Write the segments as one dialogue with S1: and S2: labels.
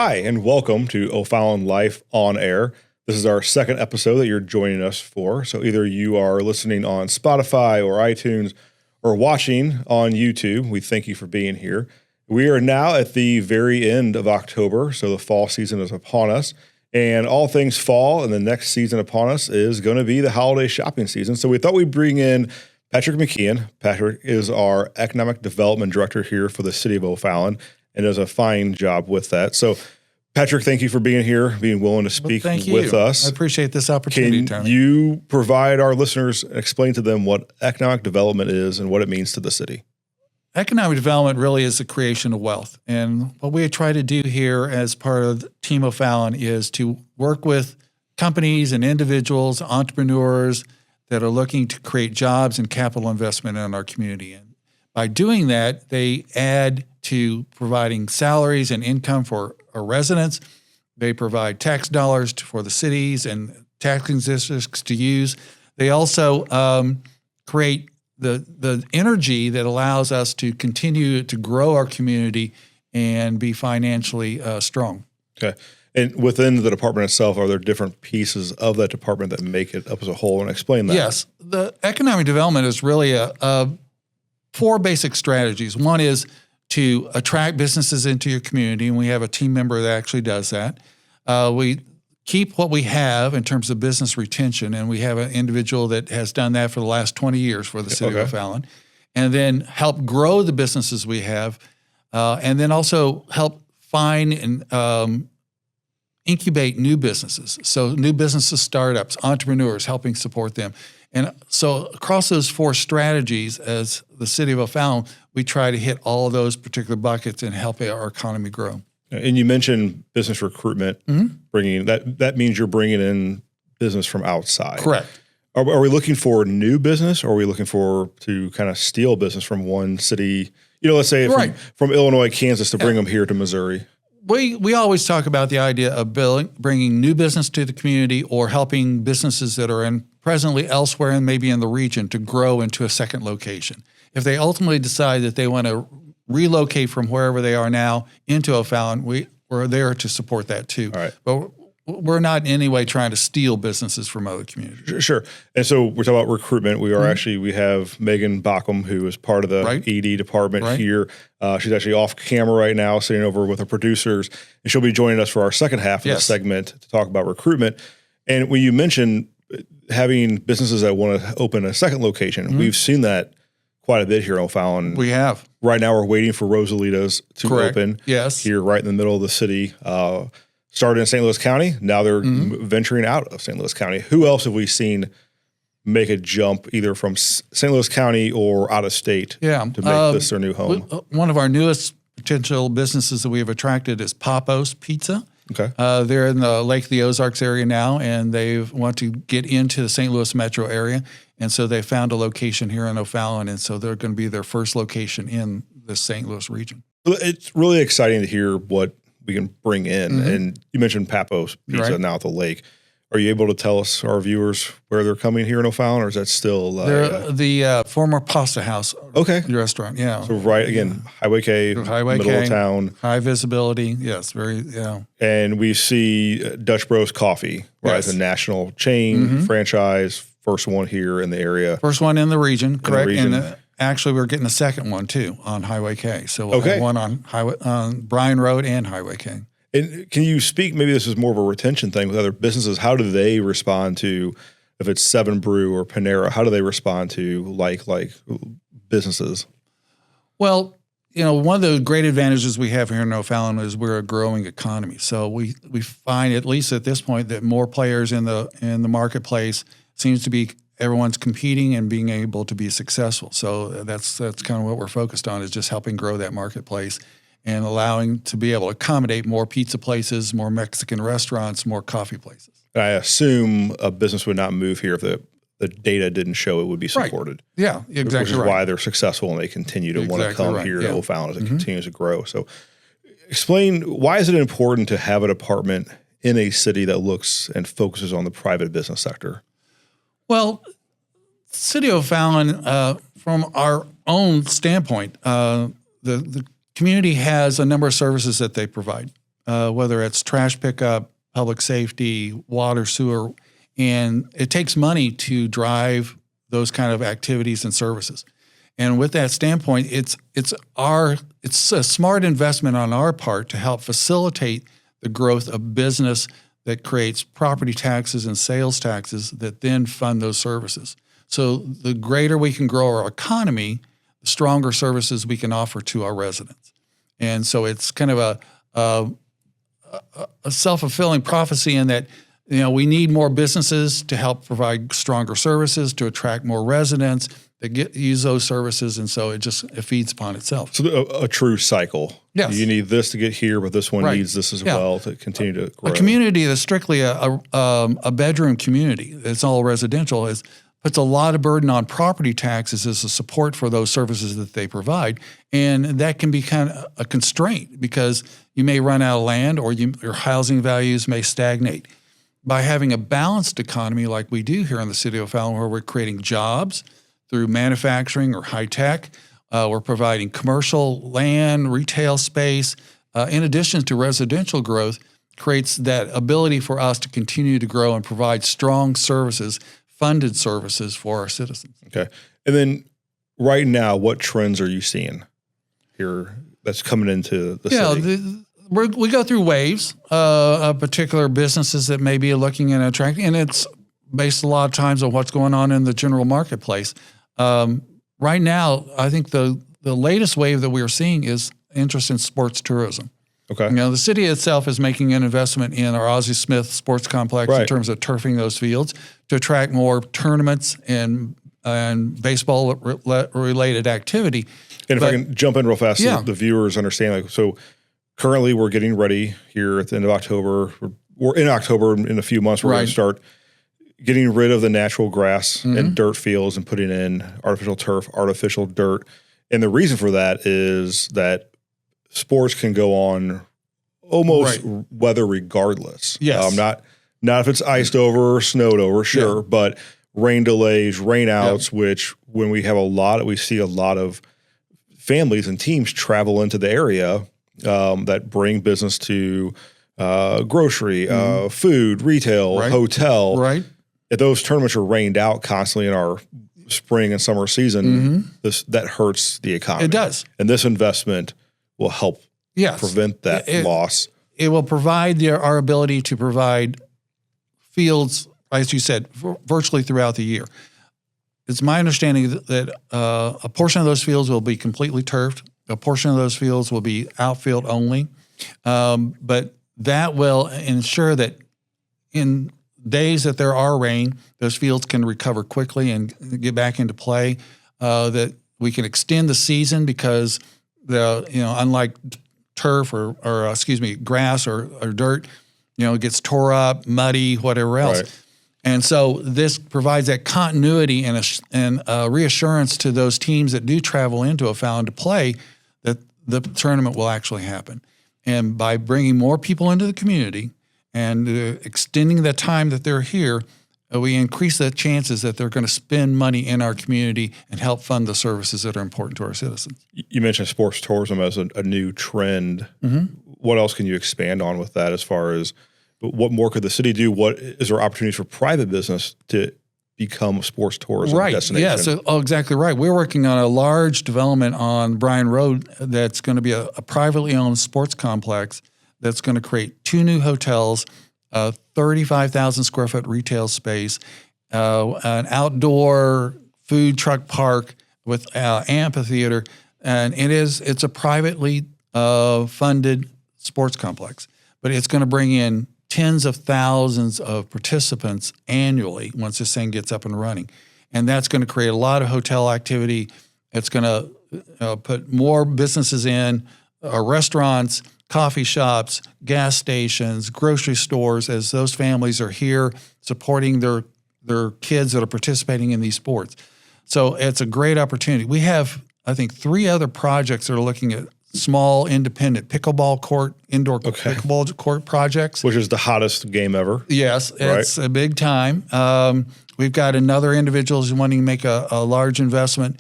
S1: Hi, and welcome to O'Fallon Life on Air. This is our second episode that you're joining us for. So either you are listening on Spotify or iTunes or watching on YouTube. We thank you for being here. We are now at the very end of October, so the fall season is upon us. And all things fall and the next season upon us is going to be the holiday shopping season. So we thought we'd bring in Patrick McKeehan. Patrick is our Economic Development Director here for the City of O'Fallon and does a fine job with that. So, Patrick, thank you for being here, being willing to speak with us.
S2: I appreciate this opportunity,
S1: Can you provide our listeners, explain to them what economic development is and what it means to the city?
S2: Economic development really is the creation of wealth. And what we try to do here as part of Team O'Fallon is to work with companies and individuals, entrepreneurs that are looking to create jobs and capital investment in our community. And by doing that, they add to providing salaries and income for our residents. They provide tax dollars for the cities and taxing districts to use. They also create the energy that allows us to continue to grow our community and be financially strong.
S1: Okay. And within the department itself, are there different pieces of that department that make it up as a whole? And explain that.
S2: Yes. The economic development is really four basic strategies. One is to attract businesses into your community, and we have a team member that actually does that. We keep what we have in terms of business retention, and we have an individual that has done that for the last 20 years for the City of O'Fallon, and then help grow the businesses we have, and then also help find and incubate new businesses. So new businesses, startups, entrepreneurs, helping support them. And so across those four strategies, as the City of O'Fallon, we try to hit all of those particular buckets and help our economy grow.
S1: And you mentioned business recruitment, bringing that means you're bringing in business from outside.
S2: Correct.
S1: Are we looking for new business, or are we looking to kind of steal business from one city? Let's say from Illinois, Kansas, to bring them here to Missouri.
S2: We always talk about the idea of bringing new business to the community or helping businesses that are presently elsewhere and maybe in the region to grow into a second location. If they ultimately decide that they want to relocate from wherever they are now into O'Fallon, we're there to support that too.
S1: All right.
S2: But we're not in any way trying to steal businesses from other communities.
S1: Sure. And so we're talking about recruitment. We have Megan Baucom, who is part of the ED department here. She's actually off camera right now, sitting over with our producers, and she'll be joining us for our second half of the segment to talk about recruitment. And when you mentioned having businesses that want to open a second location, we've seen that quite a bit here in O'Fallon.
S2: We have.
S1: Right now we're waiting for Rosalita's to open here right in the middle of the city. Started in St. Louis County. Now they're venturing out of St. Louis County. Who else have we seen make a jump either from St. Louis County or out of state to make this their new home?
S2: One of our newest potential businesses that we have attracted is Papo's Pizza.
S1: Okay.
S2: They're in the Lake of the Ozarks area now, and they want to get into the St. Louis metro area. And so they found a location here in O'Fallon, and so they're going to be their first location in the St. Louis region.
S1: It's really exciting to hear what we can bring in. And you mentioned Papo's Pizza now at the lake. Are you able to tell us, our viewers, where they're coming here in O'Fallon, or is that still?
S2: They're the former Pasta House restaurant,
S1: So Highway K, middle of town.
S2: High visibility, yes,
S1: And we see Dutch Bros Coffee, as a national chain, franchise, first one here in the area.
S2: First one in the region, correct. And actually, we're getting a second one, too, on Highway K. So we'll have one on Bryan Road and Highway K.
S1: And can you speak, maybe this is more of a retention thing with other businesses, how do they respond to, if it's Seven Brew or Panera, how do they respond to like businesses?
S2: Well, one of the great advantages we have here in O'Fallon is we're a growing economy. So we find, at least at this point, that more players in the marketplace seems to be everyone's competing and being able to be successful. So that's kind of what we're focused on, is just helping grow that marketplace and allowing to be able to accommodate more pizza places, more Mexican restaurants, more coffee places.
S1: I assume a business would not move here if the data didn't show it would be supported.
S2: Yeah, exactly.
S1: Which is why they're successful and they continue to want to come here to O'Fallon as it continues to grow. So explain, why is it important to have a department in a city that looks and focuses on the private business sector?
S2: Well, City of O'Fallon, from our own standpoint, the community has a number of services that they provide. whether it's trash pickup, public safety, water, sewer, and it takes money to drive those kind of activities and services. And with that standpoint, it's a smart investment on our part to help facilitate the growth of business that creates property taxes and sales taxes that then fund those services. So the greater we can grow our economy, the stronger services we can offer to our residents. And so it's kind of a self-fulfilling prophecy in that, we need more businesses to help provide stronger services, to attract more residents that use those services, and so it feeds upon itself.
S1: So a true cycle.
S2: Yes.
S1: You need this to get here, but this one
S2: Right.
S1: needs this as well to continue to grow.
S2: A community that's strictly a bedroom community, that's all residential, puts a lot of burden on property taxes as a support for those services that they provide, and that can be kind of a constraint because you may run out of land or your housing values may stagnate. By having a balanced economy like we do here in the city of O'Fallon, where we're creating jobs through manufacturing or high tech, we're providing commercial land, retail space, in addition to residential growth, creates that ability for us to continue to grow and provide strong services, funded services for our citizens.
S1: Okay. And then right now, what trends are you seeing here that's coming into the city?
S2: We go through waves of particular businesses that may be looking and attracting, and it's based a lot of times on what's going on in the general marketplace. Right now, I think the latest wave that we are seeing is interest in sports tourism.
S1: Okay.
S2: The city itself is making an investment in our Ozzie Smith sports complex in terms of turfing those fields to attract more tournaments and baseball related activity.
S1: And if I can jump in real fast so the viewers understand, so currently we're getting ready here at the end of October. We're in October in a few months. We're going to start getting rid of the natural grass and dirt fields and putting in artificial turf, artificial dirt. And the reason for that is that sports can go on almost weather regardless.
S2: Yes.
S1: Not if it's iced over or snowed over, sure, but rain delays, rain outs, which when we see a lot of families and teams travel into the area that bring business to grocery, food, retail, hotel.
S2: Right.
S1: If those tournaments are rained out constantly in our spring and summer season, that hurts the economy.
S2: It does.
S1: And this investment will help prevent that loss. It
S2: will provide our ability to provide fields, as you said, virtually throughout the year. It's my understanding that a portion of those fields will be completely turfed. A portion of those fields will be outfield only. But that will ensure that in days that there are rain, those fields can recover quickly and get back into play. That we can extend the season because unlike turf or grass or dirt, it gets tore up, muddy, whatever else. Right. And so this provides that continuity and reassurance to those teams that do travel into O'Fallon to play that the tournament will actually happen. And by bringing more people into the community and extending the time that they're here, we increase the chances that they're going to spend money in our community and help fund the services that are important to our citizens.
S1: You mentioned sports tourism as a new trend. What else can you expand on with that as far as what more could the city do? What is there opportunities for private business to become a sports tourism destination?
S2: Yeah, so exactly right. We're working on a large development on Bryan Road that's going to be a privately owned sports complex that's going to create 2 new hotels, 35,000 square foot retail space, an outdoor food truck park with amphitheater, and it's a privately funded sports complex. But it's going to bring in tens of thousands of participants annually once this thing gets up and running. And that's going to create a lot of hotel activity. It's going to put more businesses in, restaurants, coffee shops, gas stations, grocery stores, as those families are here supporting their kids that are participating in these sports. So it's a great opportunity. We have, I think, 3 other projects that are looking at small independent pickleball court, indoor pickleball court projects.
S1: Which is the hottest game ever.
S2: Yes, it's a big time. We've got another individual who's wanting to make a large investment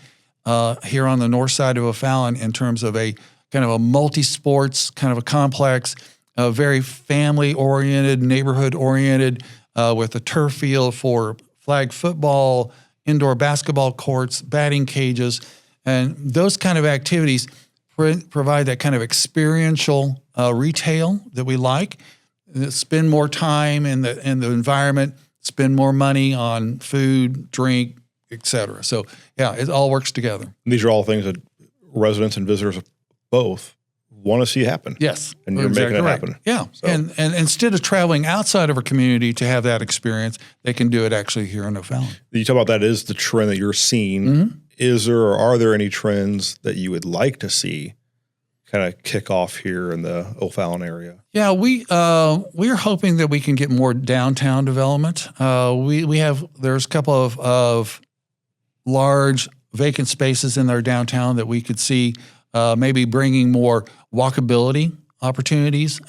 S2: here on the north side of O'Fallon in terms of a kind of a multi-sports kind of a complex very family-oriented, neighborhood-oriented, with a turf field for flag football, indoor basketball courts, batting cages, and those kind of activities provide that kind of experiential retail that we like. Spend more time in the environment, spend more money on food, drink, etc. So yeah, it all works together.
S1: These are all things that residents and visitors both want to see happen.
S2: Yes.
S1: And you're making it happen.
S2: Yeah. So. And instead of traveling outside of our community to have that experience, they can do it actually here in O'Fallon.
S1: You talk about that is the trend that you're seeing. Is there or are there any trends that you would like to see kind of kick off here in the O'Fallon area?
S2: Yeah, we're hoping that we can get more downtown development. There's a couple of large vacant spaces in our downtown that we could see maybe bringing more walkability opportunities,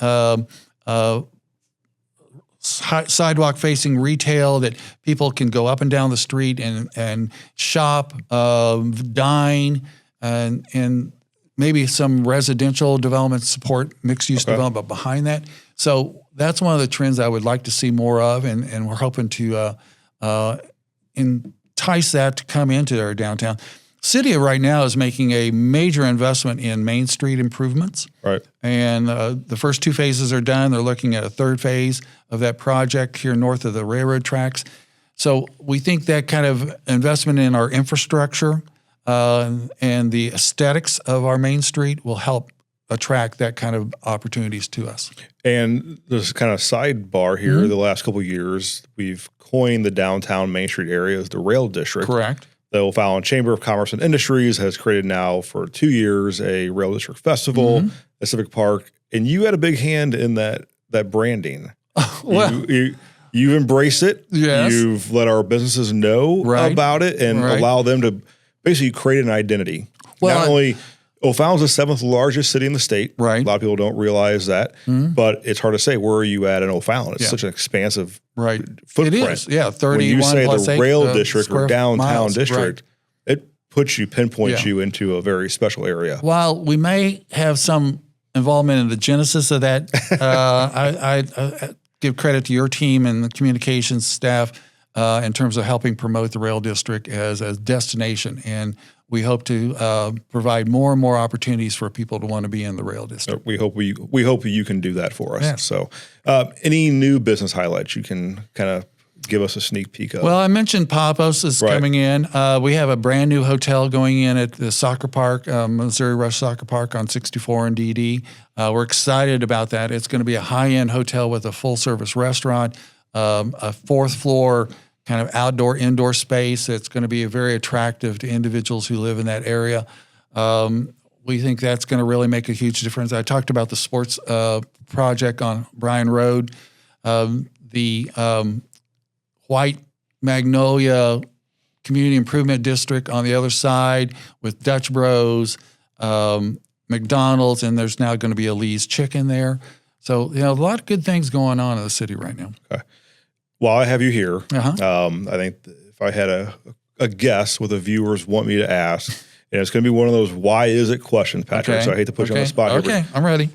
S2: sidewalk facing retail that people can go up and down the street and shop, dine, and maybe some residential development support, mixed use development behind that. So that's one of the trends I would like to see more of, and we're hoping to entice that to come into our downtown. City right now is making a major investment in Main Street improvements.
S1: Right.
S2: And the first 2 phases are done. They're looking at a 3rd phase of that project here north of the railroad tracks. So we think that kind of investment in our infrastructure and the aesthetics of our Main Street will help attract that kind of opportunities to us.
S1: And this kind of sidebar here, the last couple of years, we've coined the downtown Main Street area as the rail district.
S2: Correct.
S1: The O'Fallon Chamber of Commerce and Industries has created now for 2 years a Rail District Festival at Civic Park, and you had a big hand in that branding.
S2: Well,
S1: you've embraced it.
S2: Yes.
S1: You've let our businesses know about it and allow them to basically create an identity.
S2: Well,
S1: Not only O'Fallon's the 7th largest city in the state.
S2: Right.
S1: A lot of people don't realize that, but it's hard to say where are you at in O'Fallon. It's such an expansive footprint.
S2: It is, 31
S1: when you say
S2: plus
S1: the
S2: 8
S1: rail district or downtown
S2: miles.
S1: district, it pinpoints you into a very special area.
S2: While we may have some involvement in the genesis of that, I give credit to your team and the communications staff in terms of helping promote the rail district as a destination. And we hope to provide more and more opportunities for people to want to be in the rail district.
S1: We hope you can do that for us.
S2: Yeah.
S1: So any new business highlights you can kind of give us a sneak peek of?
S2: Well, I mentioned Papos is coming in. We have a brand new hotel going in at the soccer park, Missouri Rush Soccer Park on 64 and DD. We're excited about that. It's going to be a high-end hotel with a full-service restaurant, a 4th floor kind of outdoor, indoor space. It's going to be very attractive to individuals who live in that area. We think that's going to really make a huge difference. I talked about the sports project on Bryan Road, the White Magnolia Community Improvement District on the other side with Dutch Bros, McDonald's, and there's now going to be a Lee's Chicken there. So, a lot of good things going on in the city right now.
S1: Okay. While I have you here, I think if I had a guess what the viewers want me to ask, and it's going to be one of those why is it questions, Patrick, so I hate to put you on the spot here.
S2: Okay, I'm ready.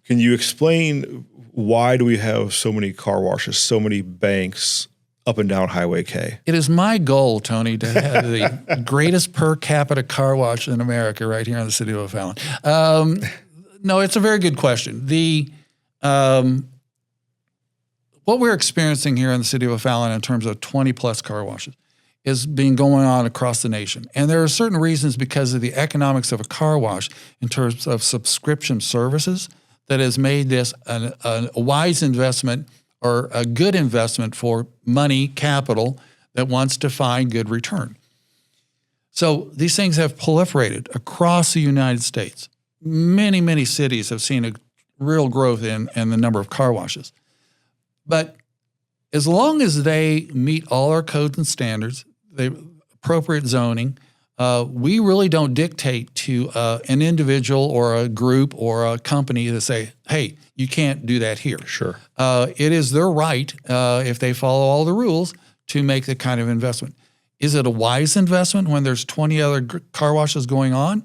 S1: Can you explain why do we have so many car washes, so many banks up and down Highway K?
S2: It is my goal, Tony, to have the greatest per capita car wash in America right here in the city of O'Fallon. No, it's a very good question. What we're experiencing here in the city of O'Fallon in terms of 20-plus car washes is being going on across the nation. And there are certain reasons because of the economics of a car wash in terms of subscription services that has made this a wise investment or a good investment for money, capital, that wants to find good return. So these things have proliferated across the United States. Many, many cities have seen a real growth in the number of car washes. But as long as they meet all our codes and standards, the appropriate zoning, we really don't dictate to an individual or a group or a company to say, hey, you can't do that here.
S1: Sure.
S2: It is their right, if they follow all the rules, to make the kind of investment. Is it a wise investment when there's 20 other car washes going on?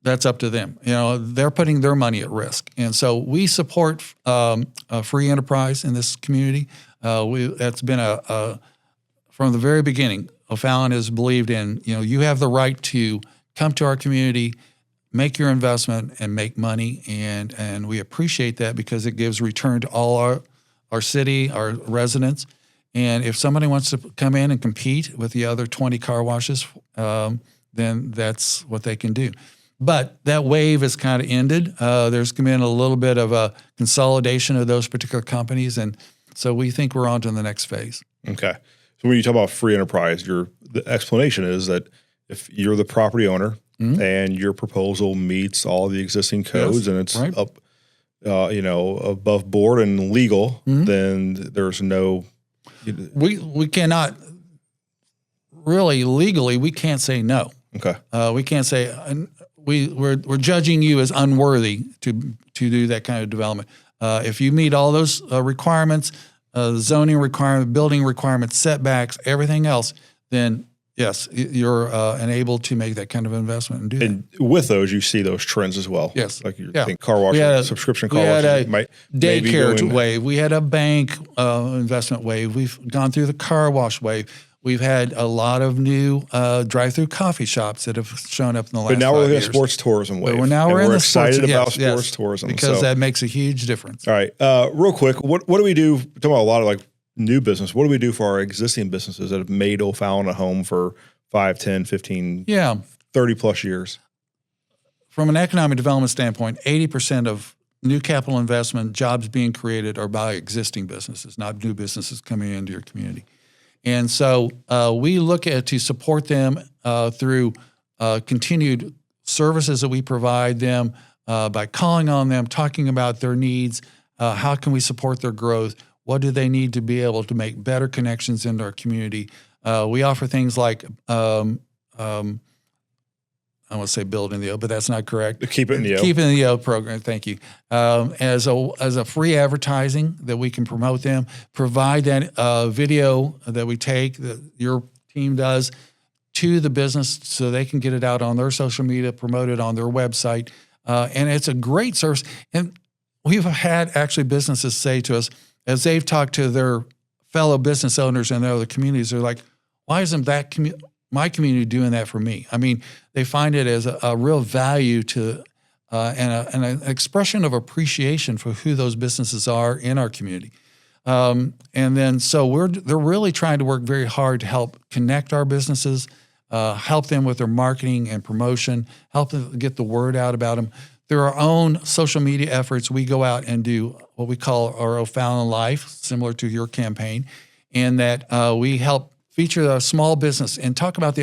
S2: that's up to them. They're putting their money at risk. And so we support free enterprise in this community. That's been from the very beginning, O'Fallon has believed in, you have the right to come to our community, make your investment, and make money. And we appreciate that because it gives return to all our city, our residents. And if somebody wants to come in and compete with the other 20 car washes, then that's what they can do. But that wave has kind of ended. There's been a little bit of a consolidation of those particular companies. And so we think we're on to the next phase.
S1: Okay. So when you talk about free enterprise, the explanation is that if you're the property owner and your proposal meets all the existing codes and it's up, above board and legal, then there's no.
S2: We cannot really legally. We can't say no.
S1: Okay.
S2: We can't say we're judging you as unworthy to do that kind of development. If you meet all those requirements, zoning requirement, building requirements, setbacks, everything else, then yes, you're enabled to make that kind of investment and do that.
S1: And with those, you see those trends as well.
S2: Yes.
S1: Like you think car wash, subscription car wash.
S2: We had a daycare wave. We had a bank investment wave. We've gone through the car wash wave. We've had a lot of new drive-through coffee shops that have shown up in the last 5 years.
S1: But now we're in a sports tourism wave.
S2: We're
S1: excited about sports tourism.
S2: Because that makes a huge difference.
S1: All right. Real quick, what do we do? Talking about a lot of new business. What do we do for our existing businesses that have made O'Fallon a home for 5, 10, 15, 30 plus years?
S2: From an economic development standpoint, 80% of new capital investment, jobs being created are by existing businesses, not new businesses coming into your community. And so we look to support them through continued services that we provide them by calling on them, talking about their needs, how can we support their growth, what do they need to be able to make better connections into our community. We offer things like, I want to say build in the O, but that's not correct.
S1: The Keep It in the O.
S2: Keep It in the O program, thank you. As a free advertising that we can promote them, provide that video that we take, that your team does, to the business so they can get it out on their social media, promote it on their website. And it's a great service. And we've had actually businesses say to us, as they've talked to their fellow business owners in their other communities, they're like, why isn't that my community doing that for me? I mean, they find it as a real value to and an expression of appreciation for who those businesses are in our community. And then so they're really trying to work very hard to help connect our businesses, help them with their marketing and promotion, help them get the word out about them. Through our own social media efforts, we go out and do what we call our O'Fallon Life, similar to your campaign, in that we help feature a small business and talk about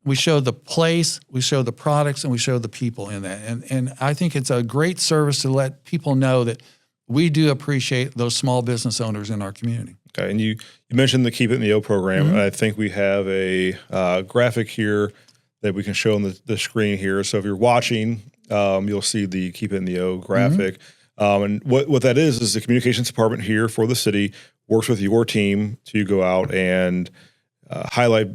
S2: we show the place, we show the products, and we show the people in that. And I think it's a great service to let people know that we do appreciate those small business owners in our community.
S1: Okay, and you mentioned the Keep It in the O program, and I think we have a graphic here that we can show on the screen here. So if you're watching, you'll see the Keep It in the O graphic. And what that is the communications department here for the city works with your team to go out and highlight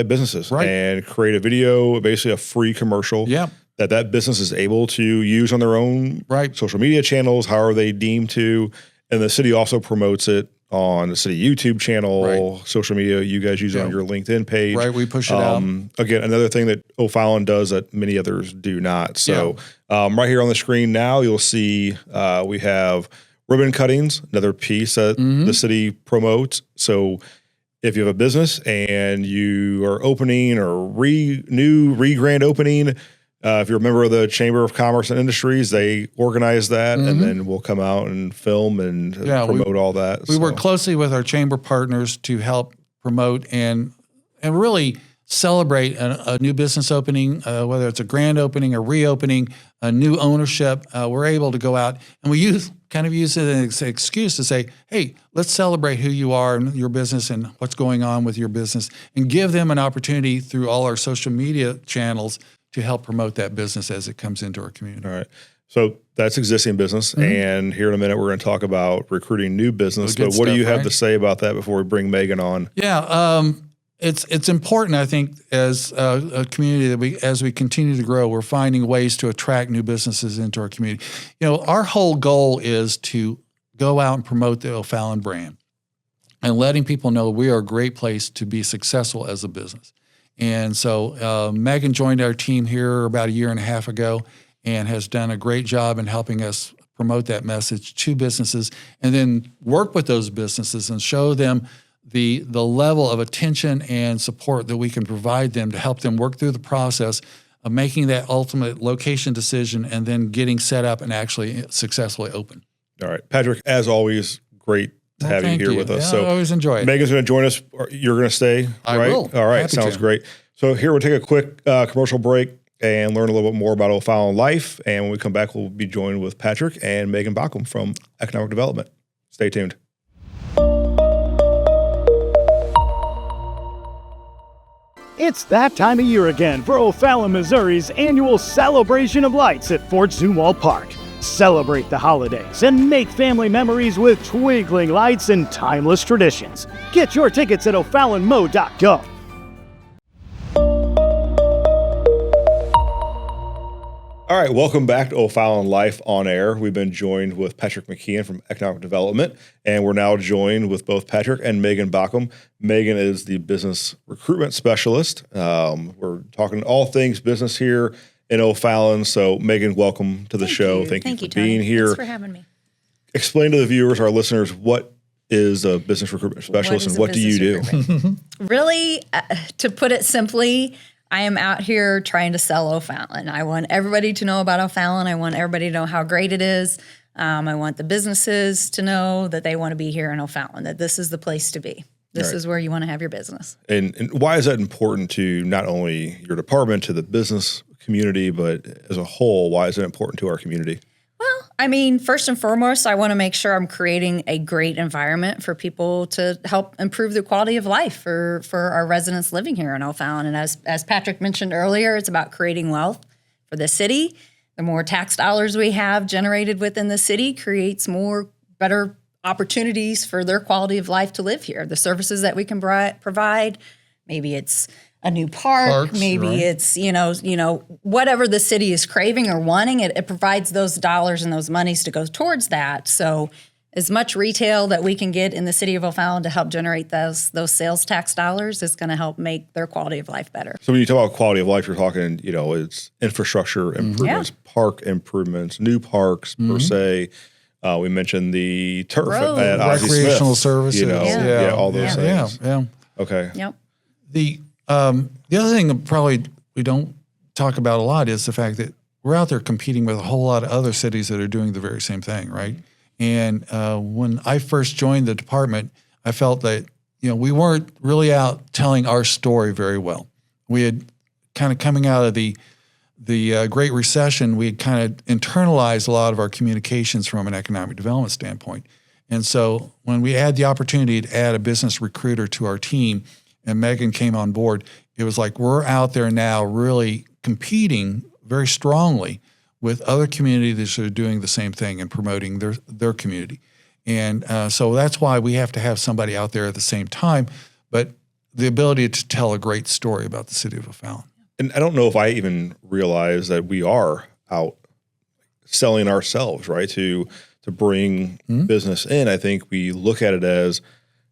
S1: businesses and create a video, basically a free commercial that business is able to use on their own social media channels, however they deem to. And the city also promotes it on the city YouTube channel, social media. You guys use it on your LinkedIn page. Right,
S2: we push it out.
S1: Again, another thing that O'Fallon does that many others do not. So right here on the screen now, you'll see we have ribbon cuttings, another piece that the city promotes. So if you have a business and you are opening or re-grand opening, if you're a member of the Chamber of Commerce and Industries, they organize that, and then we'll come out and film and promote all that.
S2: We work closely with our chamber partners to help promote and really celebrate a new business opening, whether it's a grand opening, a reopening, a new ownership. We're able to go out and we use it as an excuse to say, hey, let's celebrate who you are and your business and what's going on with your business, and give them an opportunity through all our social media channels to help promote that business as it comes into our community.
S1: All right. So that's existing business. And here in a minute, we're going to talk about recruiting new business. But what do you have to say about that before we bring Megan on?
S2: Yeah. it's important, I think, as a community that as we continue to grow, we're finding ways to attract new businesses into our community. Our whole goal is to go out and promote the O'Fallon brand and letting people know we are a great place to be successful as a business. And so Megan joined our team here about a year and a half ago and has done a great job in helping us promote that message to businesses and then work with those businesses and show them the level of attention and support that we can provide them to help them work through the process of making that ultimate location decision and then getting set up and actually successfully open.
S1: All right. Patrick, as always, great to have you here with us.
S2: Yeah,
S1: so
S2: I always enjoy it.
S1: Megan's going to join us. You're going to stay, right?
S2: I will.
S1: All right.
S2: Happy
S1: Sounds
S2: to.
S1: great. So here we'll take a quick commercial break and learn a little bit more about O'Fallon Life. And when we come back, we'll be joined with Patrick and Megan Baucom from Economic Development. Stay tuned.
S3: It's that time of year again for O'Fallon, Missouri's annual Celebration of Lights at Fort Zumwalt Park. Celebrate the holidays and make family memories with twinkling lights and timeless traditions. Get your tickets at OFallonMo.gov.
S1: All right, welcome back to O'Fallon Life on Air. We've been joined with Patrick McKeehan from Economic Development, and we're now joined with both Patrick and Megan Baucom. Megan is the business recruitment specialist. We're talking all things business here in O'Fallon. So, Megan, welcome to the show. Thank you for being here.
S4: Thanks for having me.
S1: Explain to the viewers, our listeners, what is a business recruitment specialist and what do you do?
S4: Really, to put it simply, I am out here trying to sell O'Fallon. I want everybody to know about O'Fallon. I want everybody to know how great it is. I want the businesses to know that they want to be here in O'Fallon, that this is the place to be. This is where you want to have your business.
S1: And why is that important to not only your department, to the business community, but as a whole, why is it important to our community?
S4: Well, I mean, first and foremost, I want to make sure I'm creating a great environment for people to help improve the quality of life for our residents living here in O'Fallon. And as Patrick mentioned earlier, it's about creating wealth for the city. The more tax dollars we have generated within the city creates better opportunities for their quality of life to live here. The services that we can provide, maybe it's a new park, maybe it's, whatever the city is craving or wanting, it provides those dollars and those monies to go towards that. So as much retail that we can get in the city of O'Fallon to help generate those sales tax dollars is going to help make their quality of life better.
S1: So when you talk about quality of life, you're talking, it's infrastructure improvements, park improvements, new parks per se. We mentioned the turf at Ozzie
S2: recreational
S1: Smith,
S2: services,
S1: all those things.
S2: Yeah.
S1: Okay.
S4: Yep.
S2: The other thing that probably we don't talk about a lot is the fact that we're out there competing with a whole lot of other cities that are doing the very same thing, right? And when I first joined the department, I felt that we weren't really out telling our story very well. We had kind of coming out of the Great Recession, we had kind of internalized a lot of our communications from an economic development standpoint. And so when we had the opportunity to add a business recruiter to our team and Megan came on board, it was like we're out there now really competing very strongly with other communities that are doing the same thing and promoting their community. And so that's why we have to have somebody out there at the same time, but the ability to tell a great story about the city of O'Fallon.
S1: And I don't know if I even realize that we are out selling ourselves, right, to bring business in. I think we look at it as,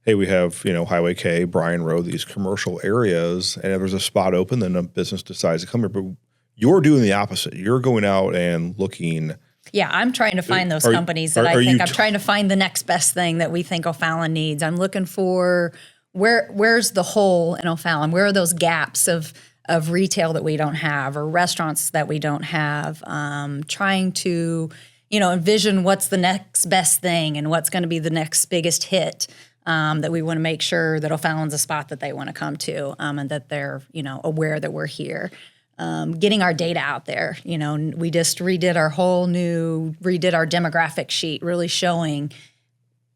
S1: hey, we have, Highway K, Bryan Road, these commercial areas, and if there's a spot open, then a business decides to come here. But you're doing the opposite. You're going out and looking.
S4: Yeah, I'm trying to find those companies that I think I'm trying to find the next best thing that we think O'Fallon needs. I'm looking for where's the hole in O'Fallon? Where are those gaps of retail that we don't have or restaurants that we don't have? Trying to, envision what's the next best thing and what's going to be the next biggest hit. That we want to make sure that O'Fallon's a spot that they want to come to and that they're, aware that we're here. Getting our data out there. We just redid our demographic sheet, really showing,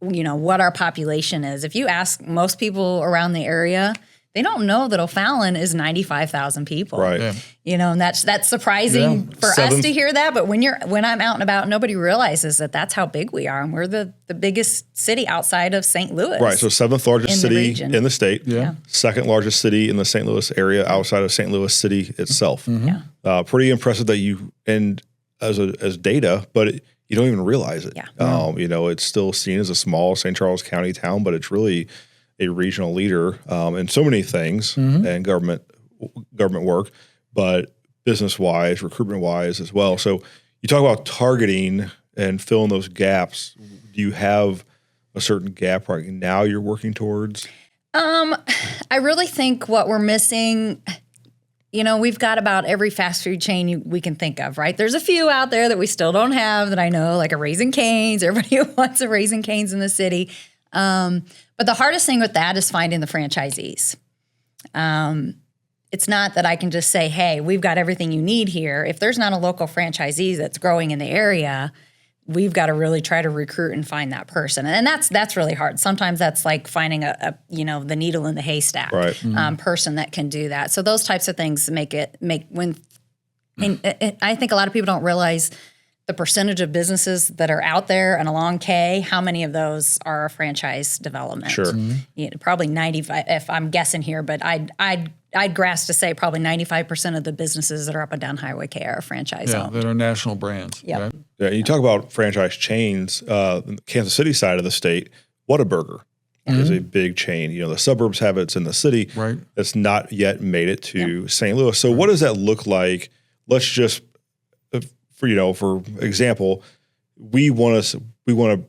S4: what our population is. If you ask most people around the area, they don't know that O'Fallon is 95,000 people.
S1: Right.
S2: Yeah.
S4: You know, and that's surprising for us to hear that. But when I'm out and about, nobody realizes that that's how big we are. And we're the biggest city outside of St. Louis.
S1: Right. So 7th largest city in the state.
S2: Yeah.
S1: 2nd largest city in the St. Louis area outside of St. Louis City itself.
S4: Yeah.
S1: Pretty impressive that you, and as data, but you don't even realize it.
S4: Yeah.
S1: You know, it's still seen as a small St. Charles County town, but it's really a regional leader in so many things and government work, but business-wise, recruitment-wise as well. So you talk about targeting and filling those gaps. Do you have a certain gap right now you're working towards?
S4: I really think what we're missing, you know, we've got about every fast food chain we can think of, right? There's a few out there that we still don't have that I know, like a Raising Cane's. Everybody wants a Raising Cane's in the city. But the hardest thing with that is finding the franchisees. It's not that I can just say, hey, we've got everything you need here. If there's not a local franchisee that's growing in the area, we've got to really try to recruit and find that person. And that's really hard. Sometimes that's like finding a the needle in the haystack person that can do that. So those types of things and I think a lot of people don't realize the percentage of businesses that are out there and along K, how many of those are a franchise development?
S1: Sure.
S4: You know, probably 95, if I'm guessing here, but I'd grasp to say probably 95% of the businesses that are up and down Highway K are franchise owned.
S2: That are national brands.
S4: Yep.
S2: Right?
S1: Yeah, you talk about franchise chains. The Kansas City side of the state, Whataburger is a big chain. You know, the suburbs have it, it's in the city.
S2: Right.
S1: It's not yet made it to St. Louis. So what does that look like? Let's just, for example, we want to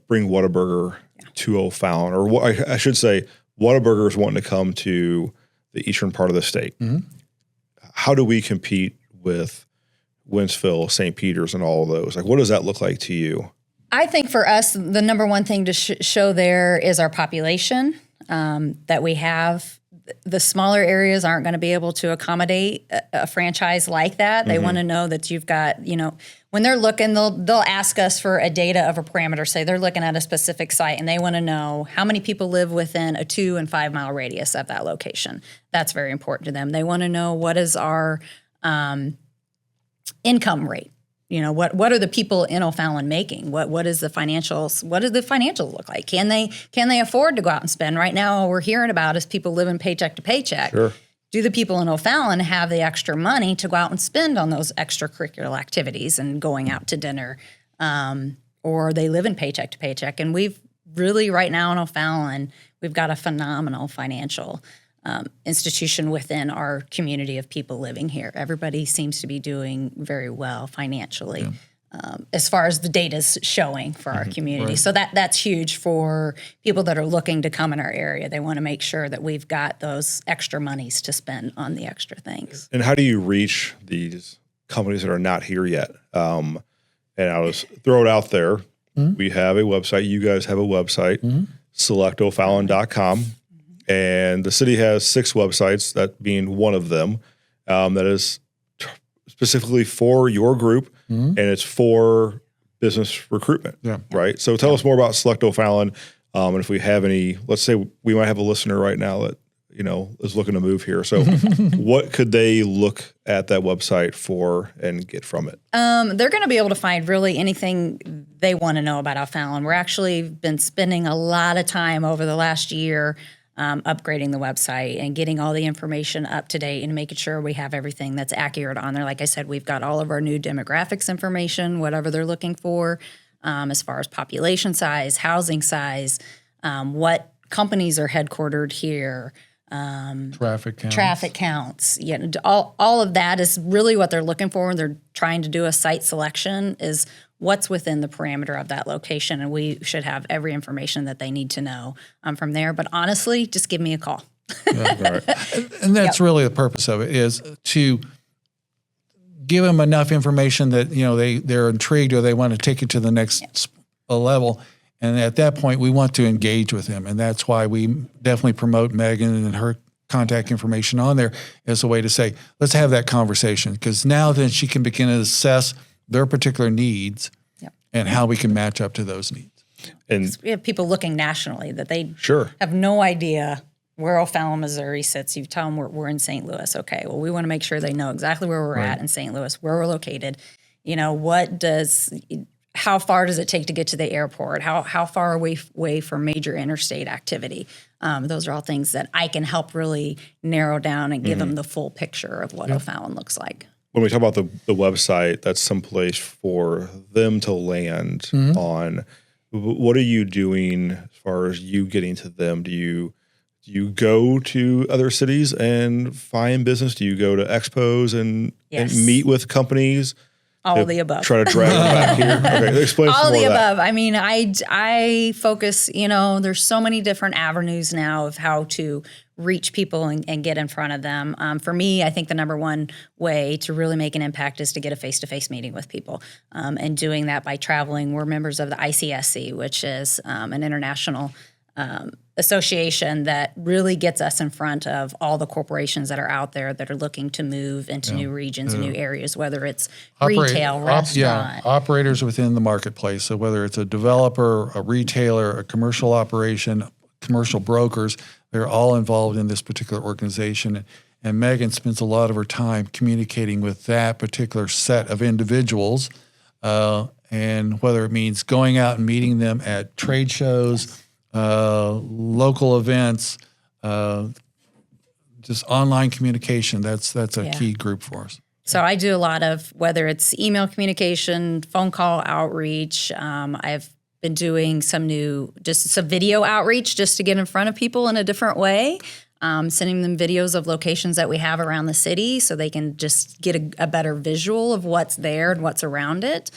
S1: bring Whataburger to O'Fallon, or what I should say, Whataburger is wanting to come to the eastern part of the state. How do we compete with Wentzville, St. Peter's, and all of those? Like, what does that look like to you?
S4: I think for us, the number one thing to show there is our population that we have. The smaller areas aren't going to be able to accommodate a franchise like that. They want to know that you've got, when they're looking, they'll ask us for a data of a parameter. Say they're looking at a specific site and they want to know how many people live within a 2 and 5 mile radius of that location. That's very important to them. They want to know what is our income rate. What are the people in O'Fallon making? What is the financials? What do the financials look like? Can they afford to go out and spend? Right now, all we're hearing about is people living paycheck to paycheck.
S1: Sure.
S4: Do the people in O'Fallon have the extra money to go out and spend on those extracurricular activities and going out to dinner? Or are they living paycheck to paycheck? And we've really, right now in O'Fallon, we've got a phenomenal financial institution within our community of people living here. Everybody seems to be doing very well financially, as far as the data's showing for our community.
S2: Right.
S4: So that's huge for people that are looking to come in our area. They want to make sure that we've got those extra monies to spend on the extra things.
S1: And how do you reach these companies that are not here yet? And I'll just throw it out there. We have a website. You guys have a website, selectofallon.com. And the city has 6 websites, that being one of them, that is specifically for your group, and it's for business recruitment, right? So tell us more about Select O'Fallon, and if we have any, let's say we might have a listener right now that is looking to move here. So what could they look at that website for and get from it?
S4: They're going to be able to find really anything they want to know about O'Fallon. We're actually been spending a lot of time over the last year upgrading the website and getting all the information up to date and making sure we have everything that's accurate on there. Like I said, we've got all of our new demographics information, whatever they're looking for, as far as population size, housing size, what companies are headquartered here, traffic counts. All of that is really what they're looking for. They're trying to do a site selection is what's within the parameter of that location, and we should have every information that they need to know from there. But honestly, just give me a call.
S2: And that's really the purpose of it, is to give them enough information that they're intrigued or they want to take it to the next level. And at that point, we want to engage with them, and that's why we definitely promote Megan and her contact information on there as a way to say, let's have that conversation, because now then she can begin to assess their particular needs and how we can match up to those needs.
S4: And we have people looking nationally that they
S1: Sure.
S4: have no idea where O'Fallon, Missouri sits. You tell them we're in St. Louis. Okay, well, we want to make sure they know exactly where we're at in St. Louis, where we're located. You know, how far does it take to get to the airport? How far away from major interstate activity? Those are all things that I can help really narrow down and give them the full picture of what O'Fallon looks like.
S1: When we talk about the website, that's someplace for them to land on. What are you doing as far as you getting to them? Do you go to other cities and find business? Do you go to expos and meet with companies?
S4: All of the above.
S1: Try to drag them back here. Okay, explain
S4: all
S1: some
S4: of
S1: more
S4: the
S1: of that.
S4: above. I mean, I focus. You know, there's so many different avenues now of how to reach people and get in front of them. For me, I think the number one way to really make an impact is to get a face-to-face meeting with people, and doing that by traveling. We're members of the ICSC, which is an international association that really gets us in front of all the corporations that are out there that are looking to move into new regions and new areas, whether it's retail, restaurant.
S2: Operators within the marketplace. So whether it's a developer, a retailer, a commercial operation, commercial brokers, they're all involved in this particular organization. And Megan spends a lot of her time communicating with that particular set of individuals, and whether it means going out and meeting them at trade shows, local events, just online communication. That's a key group for us.
S4: So I do a lot of, whether it's email communication, phone call outreach. I've been doing some video outreach just to get in front of people in a different way. Sending them videos of locations that we have around the city so they can just get a better visual of what's there and what's around it.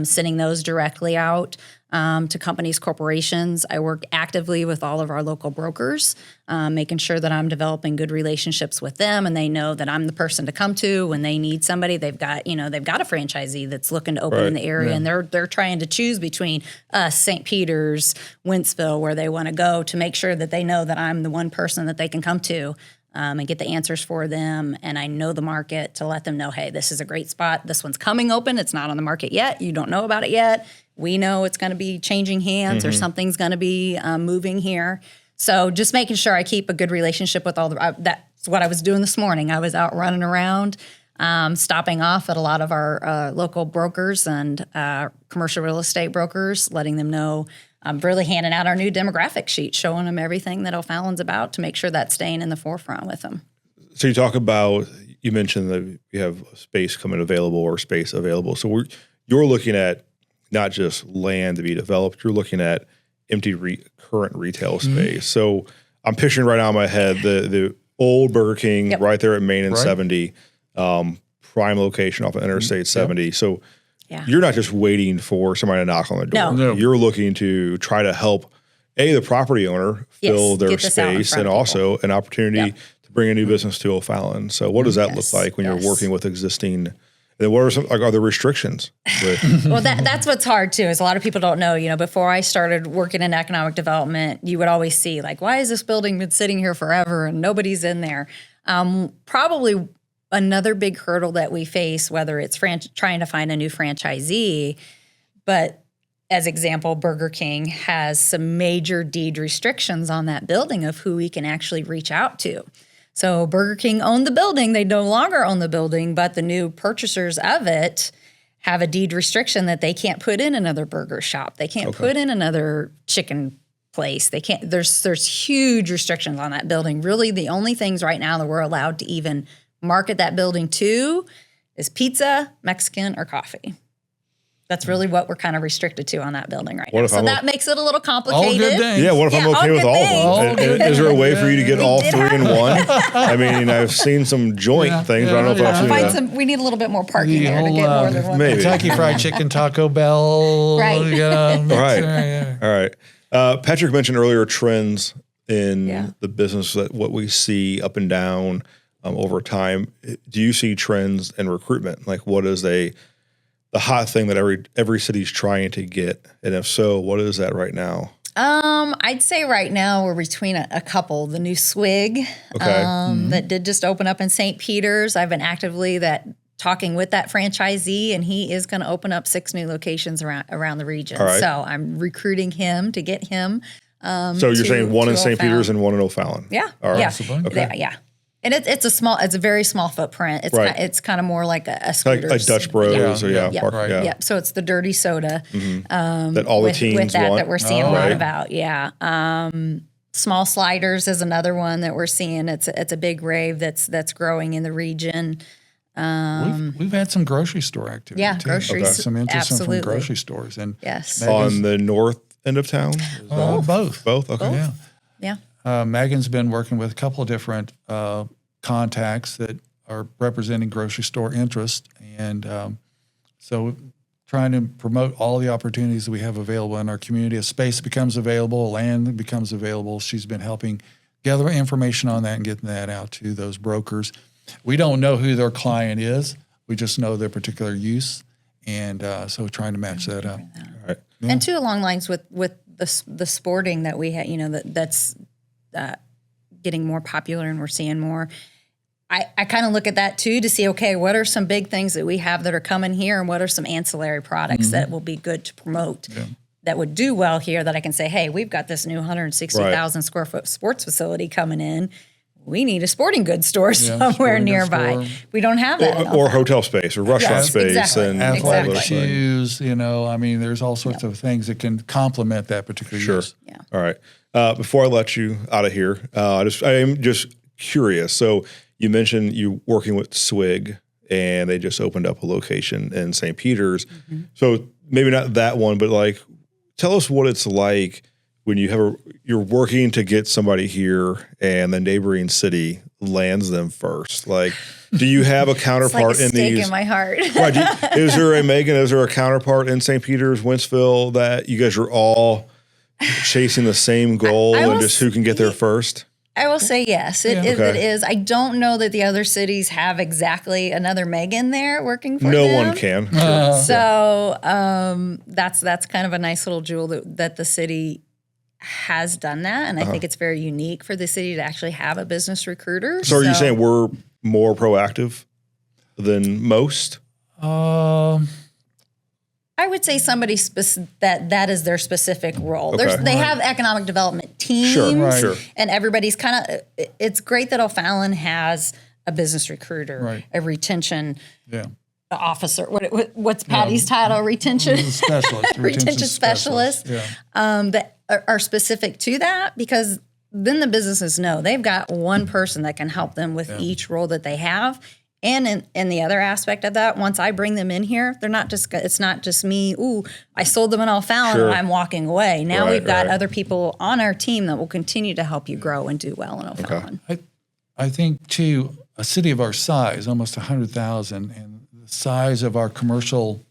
S4: Sending those directly out to companies, corporations. I work actively with all of our local brokers, making sure that I'm developing good relationships with them, and they know that I'm the person to come to when they need somebody. They've got a franchisee that's looking to open in the area, and they're trying to choose between us, St. Peter's, Wentzville, where they want to go, to make sure that they know that I'm the one person that they can come to. And get the answers for them. And I know the market to let them know, hey, this is a great spot. This one's coming open. It's not on the market yet. You don't know about it yet. We know it's going to be changing hands or something's going to be moving here. So just making sure I keep a good relationship with all that's what I was doing this morning. I was out running around, stopping off at a lot of our local brokers and commercial real estate brokers, letting them know. I'm really handing out our new demographic sheet, showing them everything that O'Fallon's about to make sure that's staying in the forefront with them.
S1: So you mentioned that you have space coming available or space available. So you're looking at not just land to be developed, you're looking at empty current retail space. So I'm picturing right now in my head the old Burger King right there at Main and 70, prime location off of Interstate 70. So you're not just waiting for somebody to knock on the door.
S4: No.
S1: You're looking to try to help the property owner fill their space, and also an opportunity to bring a new business to O'Fallon. So what does that look like when you're working with existing? And what are the restrictions?
S4: Well, that's what's hard too. Is a lot of people don't know. Before I started working in economic development, you would always see why has this building been sitting here forever and nobody's in there? Probably. Another big hurdle that we face, whether it's trying to find a new franchisee, but as example, Burger King has some major deed restrictions on that building of who we can actually reach out to. So Burger King owned the building. They no longer own the building, but the new purchasers of it have a deed restriction that they can't put in another burger shop. They can't put in another chicken place. They can't. There's huge restrictions on that building. Really, the only things right now that we're allowed to even market that building to is pizza, Mexican, or coffee. That's really what we're kind of restricted to on that building right now. So that makes it a little complicated.
S2: All good things.
S1: Yeah, what if I'm okay with all of them? Is there a way for you to get all three in one? I mean, I've seen some joint things, but I don't know if I've seen that.
S4: We need a little bit more parking there to get more than one.
S1: Maybe.
S2: Kentucky Fried Chicken, Taco Bell.
S4: Right.
S1: All right. Patrick mentioned earlier trends in the business, that what we see up and down over time. Do you see trends in recruitment? What is the hot thing that every city's trying to get? And if so, what is that right now?
S4: I'd say right now we're between a couple. The new Swig that did just open up in St. Peter's. I've been actively talking with that franchisee, and he is going to open up 6 new locations around the region.
S1: Right.
S4: So I'm recruiting him to get him
S1: So you're saying one in St. Peter's and one in O'Fallon?
S4: Yeah.
S1: All right.
S4: Yeah.
S1: Okay.
S4: Yeah. And it's a very small footprint. It's
S1: Right.
S4: it's kind of more like a scooter.
S1: Like Dutch Bros or
S4: Yeah.
S1: park,
S2: Right.
S1: yeah.
S4: Yep. So it's the dirty soda
S1: That all the teens
S4: with that
S1: want.
S4: that we're seeing a lot
S1: Right.
S4: about. Yeah. Small sliders is another one that we're seeing. It's a big rave that's growing in the region.
S2: We've had some grocery store activity.
S4: Yeah,
S2: too.
S4: groceries.
S2: Some interest
S4: Absolutely.
S2: from grocery stores. And
S4: Yes.
S1: On the north end of town?
S2: both.
S1: Both? Okay.
S2: Yeah.
S4: Yeah.
S2: Megan's been working with a couple of different contacts that are representing grocery store interest. And so trying to promote all the opportunities that we have available in our community. As space becomes available, land becomes available, she's been helping gather information on that and getting that out to those brokers. We don't know who their client is. We just know their particular use. And so trying to match that up.
S1: All right.
S4: And too, along lines with the sporting that we had, that's getting more popular and we're seeing more. I kind of look at that too to see, okay, what are some big things that we have that are coming here, and what are some ancillary products that will be good to promote that would do well here, that I can say, hey, we've got this new 160,000 square foot sports facility coming in. We need a sporting goods store somewhere
S2: sporting goods
S4: nearby.
S2: store.
S4: We don't have that.
S1: Or hotel space or restaurant
S4: Yes,
S1: space.
S4: exactly.
S1: And
S2: Athletic
S1: all those things.
S2: shoes, there's all sorts of things that can complement that particular
S1: Sure.
S2: use.
S4: Yeah.
S1: All right. Before I let you out of here, I am just curious. So you mentioned you working with Swig, and they just opened up a location in St. Peter's. So maybe not that one, but tell us what it's like when you're working to get somebody here and the neighboring city lands them first. Do you have a counterpart
S4: It's like a
S1: in
S4: stake
S1: these?
S4: in my heart.
S1: Right, is there a counterpart in St. Peter's, Wentzville, that you guys are all chasing the same goal
S4: I
S1: and
S4: will
S1: just who can get there first?
S4: I will say yes. It
S1: Okay.
S4: is. I don't know that the other cities have exactly another Megan there working for
S1: No
S4: them.
S1: one can.
S4: So that's kind of a nice little jewel that the city has done that, and I think it's very unique for the city to actually have a business recruiter.
S1: So are you saying we're more proactive than most?
S4: I would say somebody that is their specific role.
S1: Okay.
S4: They have economic development teams,
S1: Sure.
S4: and everybody's kind of. It's great that O'Fallon has a business recruiter, a retention officer. What's Patty's title? Retention
S2: Specialist.
S4: retention specialist. That are specific to that, because then the businesses know they've got one person that can help them with each role that they have. And in the other aspect of that, once I bring them in here, it's not just me, ooh, I sold them an O'Fallon and I'm walking away. Now we've got other people on our team that will continue to help you grow and do well in O'Fallon.
S2: I think, too, a city of our size, almost 100,000, and the size of our commercial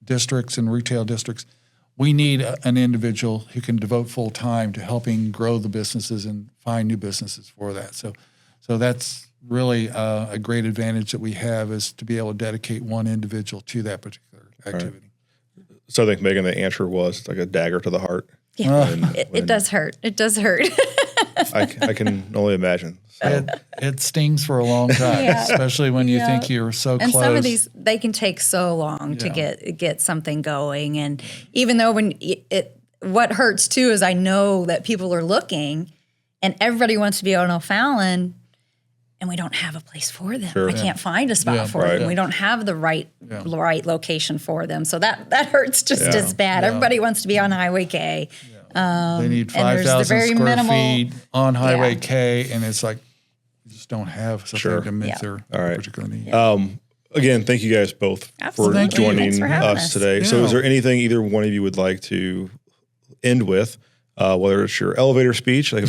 S2: districts and retail districts, we need an individual who can devote full time to helping grow the businesses and find new businesses for that. So that's really a great advantage that we have, is to be able to dedicate one individual to that particular activity.
S1: So I think, Megan, the answer was it's like a dagger to the heart.
S4: Yeah, it does hurt. It does hurt.
S1: I can only imagine. So,
S2: It stings for a long time, especially when you think you're so
S4: And
S2: close.
S4: some of these, they can take so long to get something going. And even though what hurts too is I know that people are looking and everybody wants to be on O'Fallon, and we don't have a place for them. I can't find a spot for them. We don't have the right location for them. So that hurts just as bad. Everybody wants to be on Highway K.
S2: They need
S4: and there's the
S2: 5,000
S4: very
S2: square
S4: minimal-
S2: feet on Highway K, and it's like you just don't have something to meet their particular need.
S1: again, thank you guys both
S4: Absolutely.
S1: for joining
S4: Thanks for having
S1: us
S4: us.
S1: today. So is there anything either one of you would like to end with? Whether it's your elevator speech, like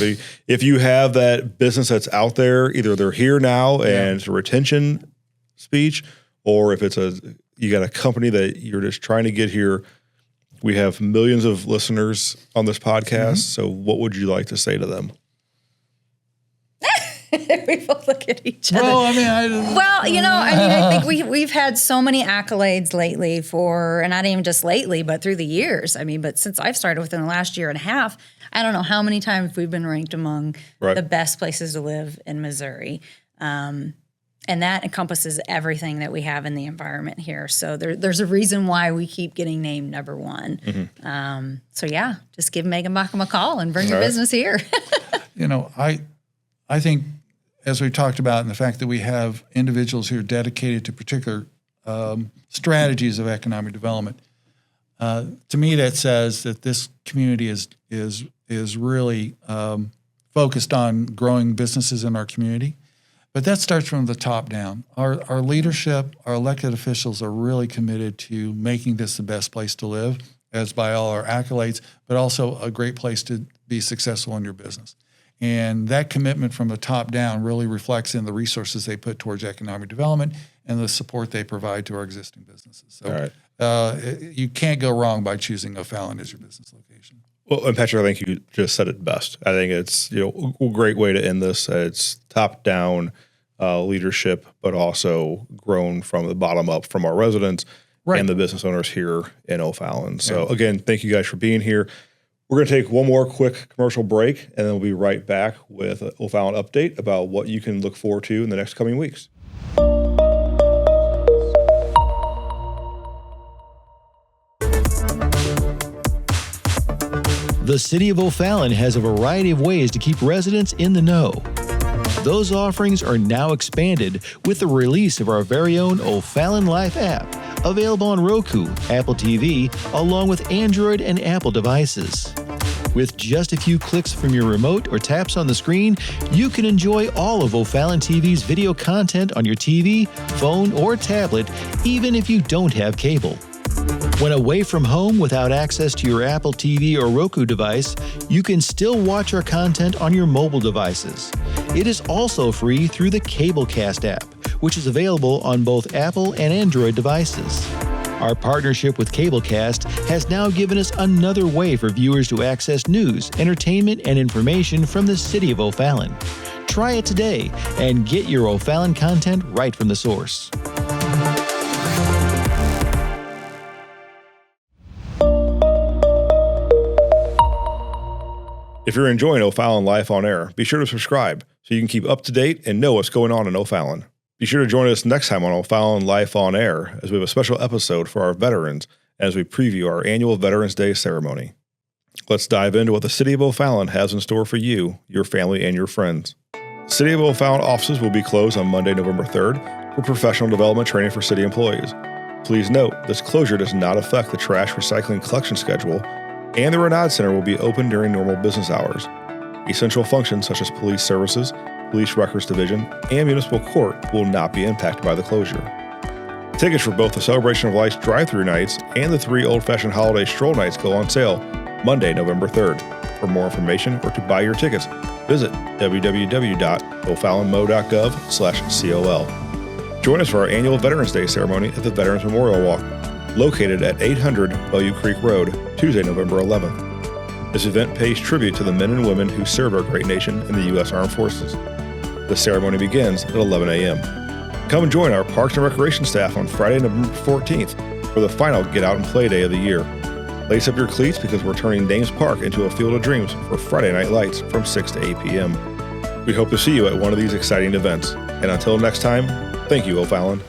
S1: if you have that business that's out there, either they're here now and it's a retention speech, or if it's you got a company that you're just trying to get here. We have millions of listeners on this podcast. So what would you like to say to them?
S4: We both look at each other.
S2: Well, I
S4: think we've had so many accolades lately and not even just lately, but through the years. But since I've started within the last year and a half, I don't know how many times we've been ranked among the best places to live in Missouri. And And that encompasses everything that we have in the environment here. So there's a reason why we keep getting named number one. So yeah, just give Megan Baucom a call and bring your business here.
S2: I think, as we talked about, and the fact that we have individuals who are dedicated to particular strategies of economic development, to me that says that this community is really focused on growing businesses in our community. But that starts from the top down. Our leadership, our elected officials are really committed to making this the best place to live, as by all our accolades, but also a great place to be successful in your business. And that commitment from the top down really reflects in the resources they put towards economic development and the support they provide to our existing businesses. So you can't go wrong by choosing O'Fallon as your business location.
S1: Well, and Patrick, I think you just said it best. I think it's a great way to end this. It's top down leadership, but also grown from the bottom up from our residents and the business owners here in O'Fallon. So again, thank you guys for being here. We're going to take one more quick commercial break, and then we'll be right back with an O'Fallon update about what you can look forward to in the next coming weeks.
S5: The City of O'Fallon has a variety of ways to keep residents in the know. Those offerings are now expanded with the release of our very own O'Fallon Life app, available on Roku, Apple TV, along with Android and Apple devices. With just a few clicks from your remote or taps on the screen, you can enjoy all of O'Fallon TV's video content on your TV, phone, or tablet, even if you don't have cable. When away from home without access to your Apple TV or Roku device, you can still watch our content on your mobile devices. It is also free through the Cablecast app, which is available on both Apple and Android devices. Our partnership with Cablecast has now given us another way for viewers to access news, entertainment, and information from the City of O'Fallon. Try it today and get your O'Fallon content right from the source.
S1: If you're enjoying O'Fallon Life on Air, be sure to subscribe so you can keep up to date and know what's going on in O'Fallon. Be sure to join us next time on O'Fallon Life on Air as we have a special episode for our veterans as we preview our annual Veterans Day ceremony. Let's dive into what the City of O'Fallon has in store for you, your family, and your friends. City of O'Fallon offices will be closed on Monday, November 3rd for professional development training for city employees. Please note, this closure does not affect the trash recycling collection schedule, and the Renaud Center will be open during normal business hours. Essential functions such as police services, police records division, and municipal court will not be impacted by the closure. Tickets for both the Celebration of Lights drive-through nights and the 3 old-fashioned holiday stroll nights go on sale Monday, November 3rd. For more information or to buy your tickets, visit www.ofallonmo.gov/col. Join us for our annual Veterans Day ceremony at the Veterans Memorial Walk, located at 800 Bellevue Creek Road, Tuesday, November 11th. This event pays tribute to the men and women who served our great nation in the U.S. Armed Forces. The ceremony begins at 11 a.m. Come and join our Parks and Recreation staff on Friday, November 14th for the final Get Out and Play Day of the year. Lace up your cleats because we're turning Dames Park into a field of dreams for Friday night lights from 6 to 8 p.m. We hope to see you at one of these exciting events. And until next time, thank you, O'Fallon.